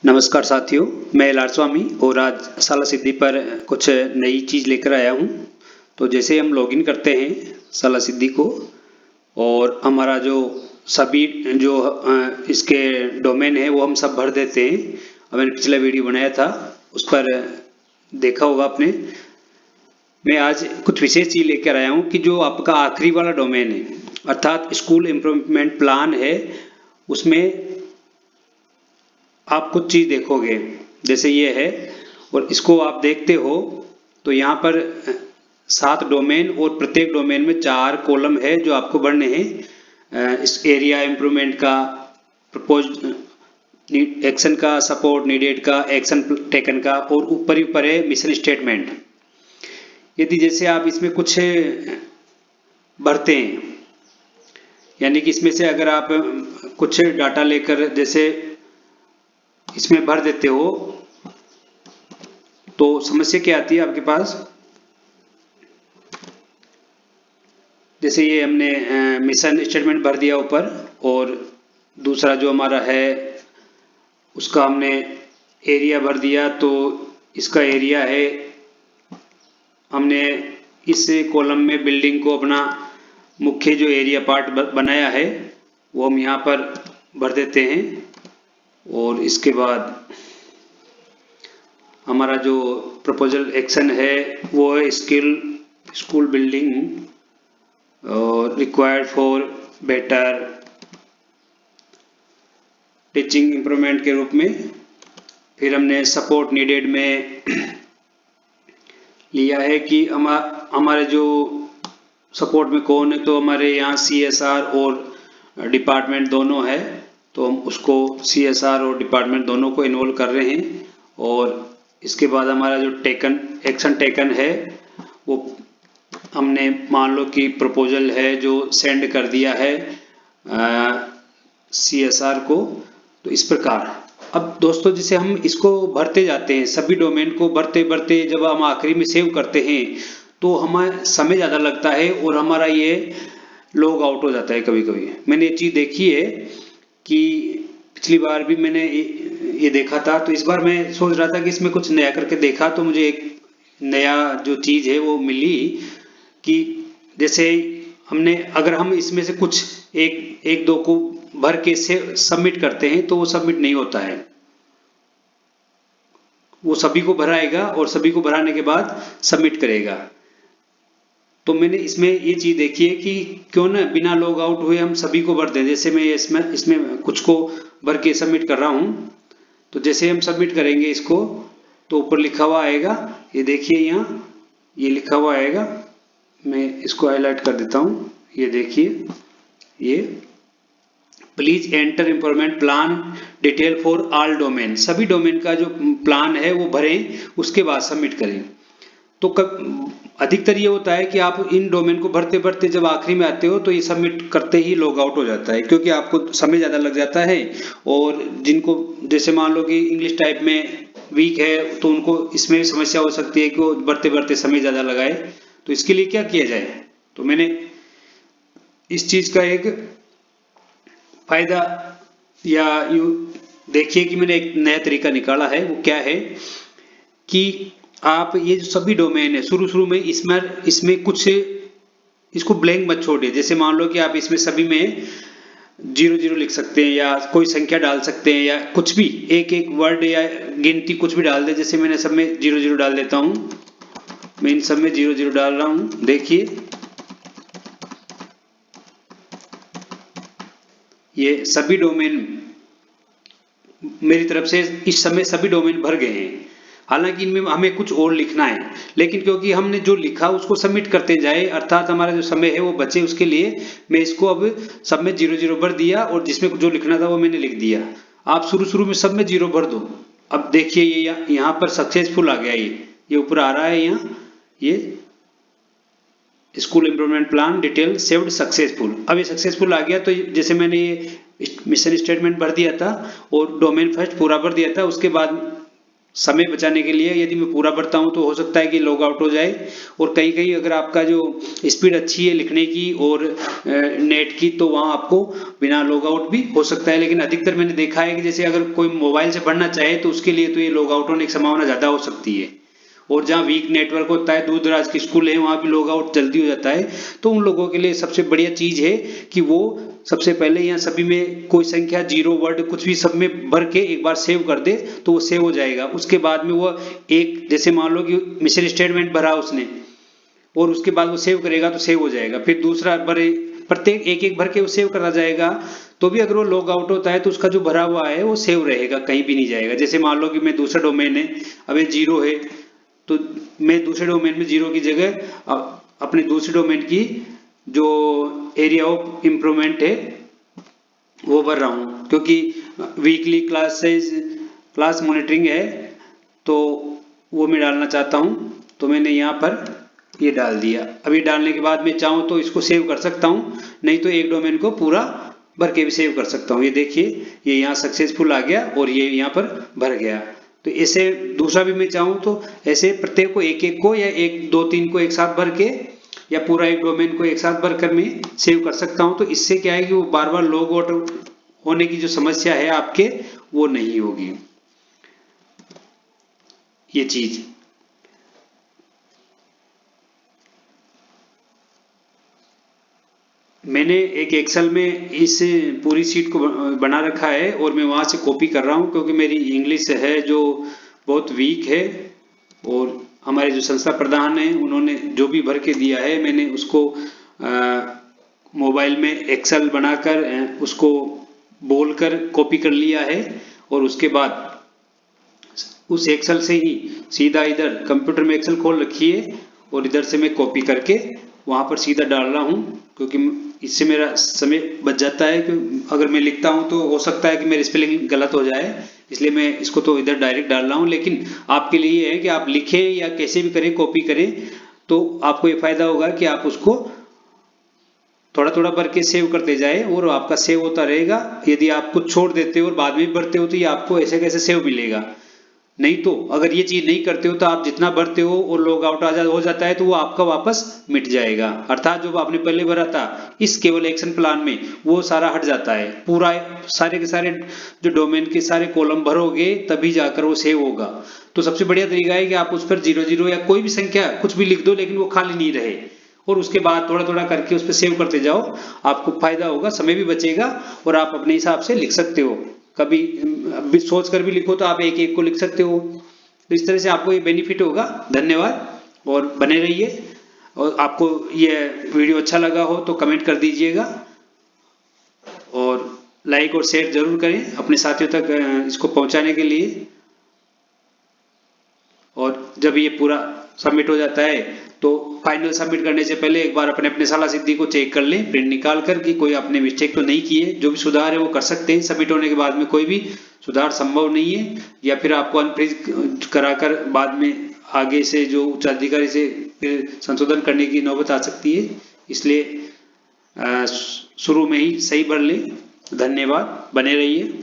नमस्कार साथियों, मैं लाल स्वामी और आज साला सिद्धि पर कुछ नई चीज़ लेकर आया हूँ। तो जैसे हम लॉगिन करते हैं साला सिद्धि को और हमारा जो सभी जो इसके डोमेन है वो हम सब भर देते हैं। अब मैंने पिछला वीडियो बनाया था, उस पर देखा होगा आपने। मैं आज कुछ विशेष चीज़ लेकर आया हूँ कि जो आपका आखिरी वाला डोमेन है अर्थात स्कूल इम्प्रूवमेंट प्लान है, उसमें आप कुछ चीज़ देखोगे जैसे ये है और इसको आप देखते हो तो यहाँ पर 7 डोमेन और प्रत्येक डोमेन में 4 कॉलम है जो आपको भरने हैं। इस एरिया इम्प्रूवमेंट का, प्रपोज एक्शन का, सपोर्ट नीडेड का, एक्शन टेकन का और ऊपर है मिशन स्टेटमेंट। यदि जैसे आप इसमें कुछ भरते हैं, यानी कि इसमें से अगर आप कुछ डाटा लेकर जैसे इसमें भर देते हो तो समस्या क्या आती है आपके पास। जैसे ये हमने मिशन स्टेटमेंट भर दिया ऊपर और दूसरा जो हमारा है उसका हमने एरिया भर दिया, तो इसका एरिया है, हमने इस कॉलम में बिल्डिंग को अपना मुख्य जो एरिया पार्ट बनाया है वो हम यहाँ पर भर देते हैं। और इसके बाद हमारा जो प्रपोजल एक्शन है वो है school building required for better teaching improvement के रूप में। फिर हमने सपोर्ट नीडेड में लिया है कि हमारे जो सपोर्ट में कौन है, तो हमारे यहाँ CSR और डिपार्टमेंट दोनों है, तो हम उसको CSR और डिपार्टमेंट दोनों को इन्वॉल्व कर रहे हैं। और इसके बाद हमारा जो एक्शन टेकन है वो हमने मान लो कि प्रपोजल है जो सेंड कर दिया है CSR को। तो इस प्रकार अब दोस्तों जैसे हम इसको भरते जाते हैं, सभी डोमेन को भरते भरते जब हम आखिरी में सेव करते हैं तो हमें समय ज़्यादा लगता है और हमारा ये लॉग आउट हो जाता है कभी कभी। मैंने ये चीज़ देखी है कि पिछली बार भी मैंने ये देखा था, तो इस बार मैं सोच रहा था कि इसमें कुछ नया करके देखा तो मुझे एक नया जो चीज़ है वो मिली कि जैसे हमने अगर हम इसमें से कुछ एक दो को भर के से सबमिट करते हैं तो वो सबमिट नहीं होता है, वो सभी को भराएगा और सभी को भराने के बाद सबमिट करेगा। तो मैंने इसमें ये चीज़ देखी है कि क्यों ना बिना लॉग आउट हुए हम सभी को भर दें। जैसे मैं इसमें कुछ को भर के सबमिट कर रहा हूँ, तो जैसे हम सबमिट करेंगे इसको तो ऊपर लिखा हुआ आएगा, ये देखिए यहाँ ये लिखा हुआ आएगा। मैं इसको हाईलाइट कर देता हूँ, ये देखिए, ये please enter improvement plan detail for all domain, सभी डोमेन का जो प्लान है वो भरें, उसके बाद सबमिट करें। तो अधिकतर ये होता है कि आप इन डोमेन को भरते भरते जब आखिरी में आते हो तो ये सबमिट करते ही लॉग आउट हो जाता है, क्योंकि आपको समय ज़्यादा लग जाता है। और जिनको जैसे मान लो कि इंग्लिश टाइप में वीक है तो उनको इसमें भी समस्या हो सकती है कि वो भरते भरते समय ज़्यादा लगाए। तो इसके लिए क्या किया जाए, तो मैंने इस चीज़ का एक फायदा या यूँ देखिए कि मैंने एक नया तरीका निकाला है। वो क्या है कि आप ये जो सभी डोमेन है शुरू में इसमें कुछ इसको ब्लैंक मत छोड़िए। जैसे मान लो कि आप इसमें सभी में 00 लिख सकते हैं या कोई संख्या डाल सकते हैं या कुछ भी एक वर्ड या गिनती कुछ भी डाल दे। जैसे मैंने सब में 00 डाल देता हूँ, मैं इन सब में 00 डाल रहा हूँ, देखिए ये सभी डोमेन मेरी तरफ से इस समय सभी डोमेन भर गए हैं। हालांकि इनमें हमें कुछ और लिखना है, लेकिन क्योंकि हमने जो लिखा उसको सबमिट करते जाए अर्थात हमारा जो समय है वो बचे, उसके लिए मैं इसको अब सब में 00 भर दिया और जिसमें जो लिखना था वो मैंने लिख दिया। आप शुरू में सब में 0 भर दो। अब देखिए ये यहाँ पर सक्सेसफुल आ गया, ये ऊपर आ रहा है यहाँ, ये school improvement plan detail saved successful. अब ये सक्सेसफुल आ गया। तो जैसे मैंने ये मिशन स्टेटमेंट भर दिया था और डोमेन फर्स्ट पूरा भर दिया था, उसके बाद समय बचाने के लिए यदि मैं पूरा भरता हूं तो हो सकता है कि लॉग आउट हो जाए। और कहीं कहीं अगर आपका जो स्पीड अच्छी है लिखने की और नेट की, तो वहां आपको बिना लॉग आउट भी हो सकता है। लेकिन अधिकतर मैंने देखा है कि जैसे अगर कोई मोबाइल से पढ़ना चाहे तो उसके लिए तो ये लॉग आउट होने की संभावना ज्यादा हो सकती है। और जहाँ वीक नेटवर्क होता है, दूर दराज के स्कूल है, वहां भी लॉग आउट जल्दी हो जाता है। तो उन लोगों के लिए सबसे बढ़िया चीज है कि वो सबसे पहले यहाँ सभी में कोई संख्या, जीरो, वर्ड, कुछ भी सब में भर के एक बार सेव कर दे तो वो सेव हो जाएगा। उसके बाद में वो एक, जैसे मान लो कि मिशन स्टेटमेंट भरा उसने और उसके बाद वो सेव करेगा तो सेव हो जाएगा। फिर दूसरा भरे, प्रत्येक एक एक भर के वो सेव करा जाएगा। तो भी अगर वो लॉग आउट होता है तो उसका जो भरा हुआ है वो सेव रहेगा, कहीं भी नहीं जाएगा। जैसे मान लो कि मैं दूसरा डोमेन है, अब ये जीरो है, तो मैं दूसरे डोमेन में जीरो की जगह अपने दूसरे डोमेन की जो एरिया ऑफ इम्प्रूवमेंट है वो भर रहा हूँ, क्योंकि weekly class size, class monitoring है, तो वो मैं डालना चाहता हूँ। तो मैंने यहाँ पर ये डाल दिया। अभी डालने के बाद मैं चाहूँ तो इसको सेव कर सकता हूँ, नहीं तो एक डोमेन को पूरा भर के भी सेव कर सकता हूँ। ये देखिए, ये यहाँ सक्सेसफुल आ गया और ये यहाँ पर भर गया। तो ऐसे दूसरा भी मैं चाहूँ तो ऐसे प्रत्येक को एक एक को या एक दो तीन को एक साथ भर के या पूरा एक डोमेन को एक साथ भर कर मैं सेव कर सकता हूँ। तो इससे क्या है कि वो बार बार लॉग आउट होने की जो समस्या है आपके, वो नहीं होगी ये चीज। मैंने एक एक्सेल में इस पूरी शीट को बना रखा है और मैं वहां से कॉपी कर रहा हूं, क्योंकि मेरी इंग्लिश है जो बहुत वीक है। और हमारे जो संस्था प्रधान हैं उन्होंने जो भी भर के दिया है, मैंने उसको मोबाइल में एक्सेल बनाकर उसको बोलकर कॉपी कर लिया है। और उसके बाद उस एक्सेल से ही सीधा इधर कंप्यूटर में एक्सेल खोल रखी है और इधर से मैं कॉपी करके वहां पर सीधा डाल रहा हूँ, क्योंकि इससे मेरा समय बच जाता है। कि अगर मैं लिखता हूँ तो हो सकता है कि मेरी स्पेलिंग गलत हो जाए, इसलिए मैं इसको तो इधर डायरेक्ट डाल रहा हूँ। लेकिन आपके लिए ये है कि आप लिखें या कैसे भी करें, कॉपी करें, तो आपको ये फायदा होगा कि आप उसको थोड़ा थोड़ा भर के सेव करते जाए और आपका सेव होता रहेगा। यदि आप कुछ छोड़ देते हो और बाद में भरते हो तो ये आपको ऐसे कैसे सेव मिलेगा। नहीं तो अगर ये चीज नहीं करते हो तो आप जितना भरते हो और लॉग आउट हो जाता है तो वो आपका वापस मिट जाएगा। अर्थात जो आपने पहले भरा था इस केवल एक्शन प्लान में, वो सारा हट जाता है। पूरा सारे के सारे जो डोमेन के सारे कॉलम भरोगे तभी जाकर वो सेव होगा। तो सबसे बढ़िया तरीका है कि आप उस पर जीरो जीरो या कोई भी संख्या कुछ भी लिख दो, लेकिन वो खाली नहीं रहे, और उसके बाद थोड़ा थोड़ा करके उस पर सेव करते जाओ। आपको फायदा होगा, समय भी बचेगा और आप अपने हिसाब से लिख सकते हो। कभी सोच कर भी लिखो तो आप एक एक को लिख सकते हो। तो इस तरह से आपको ये बेनिफिट होगा। धन्यवाद और बने रहिए। और आपको ये वीडियो अच्छा लगा हो तो कमेंट कर दीजिएगा और लाइक और शेयर जरूर करें अपने साथियों तक इसको पहुंचाने के लिए। और जब ये पूरा सबमिट हो जाता है तो फाइनल सबमिट करने से पहले एक बार अपने अपने सलाह सिद्धि को चेक कर लें, प्रिंट निकाल कर, कि कोई आपने मिस्टेक तो नहीं की है। जो भी सुधार है वो कर सकते हैं। सबमिट होने के बाद में कोई भी सुधार संभव नहीं है, या फिर आपको अनफ्रीज कराकर बाद में आगे से जो उच्चाधिकारी से फिर संशोधन करने की नौबत आ सकती है। इसलिए शुरू में ही सही भर लें। धन्यवाद, बने रहिए।